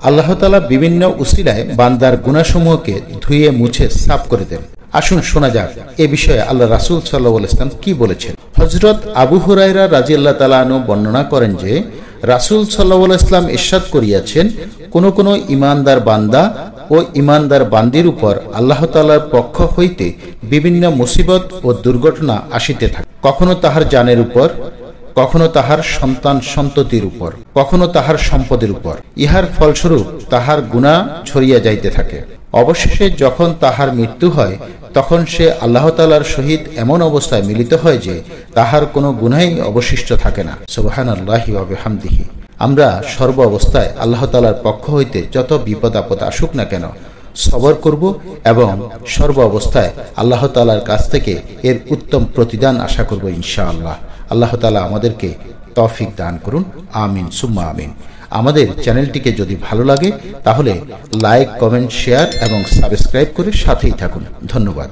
আল্লাহ তাআলা বিভিন্ন উসিলায় বান্দার গুনাহসমূহকে ধুয়ে মুছে সাফ করে দেন। আসুন শোনা যাক এ বিষয়ে আল্লাহ রাসূল সাল্লাল্লাহু আলাইহি ওয়াসাল্লাম কি বলেছেন। হযরত আবু হুরায়রা রাদিয়াল্লাহু তাআলা আনহু বর্ণনা করেন যে রাসূল সাল্লাল্লাহু আলাইহি ওয়াসাল্লাম ইরশাদ করিয়াছেন, কোন ঈমানদার বান্দা ও ঈমানদার বান্দির উপর আল্লাহ তাআলার পক্ষ হইতে বিভিন্ন মুসিবত ও দুর্ঘটনা আসিতে থাকে, কখনো তাহার জানের উপর, কখনো তাহার সন্তান সন্ততির উপর, কখনো তাহার সম্পদের উপর। ইহার ফলস্বরূপ তাহার গুনাহ ছড়িয়া যাইতে থাকে। অবশেষে যখন তাহার মৃত্যু হয় তখন সে আল্লাহ তাআলার সহিত এমন অবস্থায় মিলিত হয় যে তাহার কোনো গুনাহই অবশিষ্ট থাকে না। সুবহানাল্লাহি ওয়া বিহামদিহি। আমরা সর্ব অবস্থায় আল্লাহ তাআলার পক্ষ হইতে যত বিপদ আপদ আসুক না কেন সবর করব এবং সর্ব অবস্থায় আল্লাহ তাআলার কাছ থেকে এর উত্তম প্রতিদান আশা করব ইনশাআল্লাহ। আল্লাহ তাআলা আমাদেরকে তৌফিক দান করুন। আমিন সুম্মা আমিন। আমাদের চ্যানেলটিকে যদি ভালো লাগে তাহলে লাইক, কমেন্ট, শেয়ার এবং সাবস্ক্রাইব করে সাথেই থাকুন। ধন্যবাদ।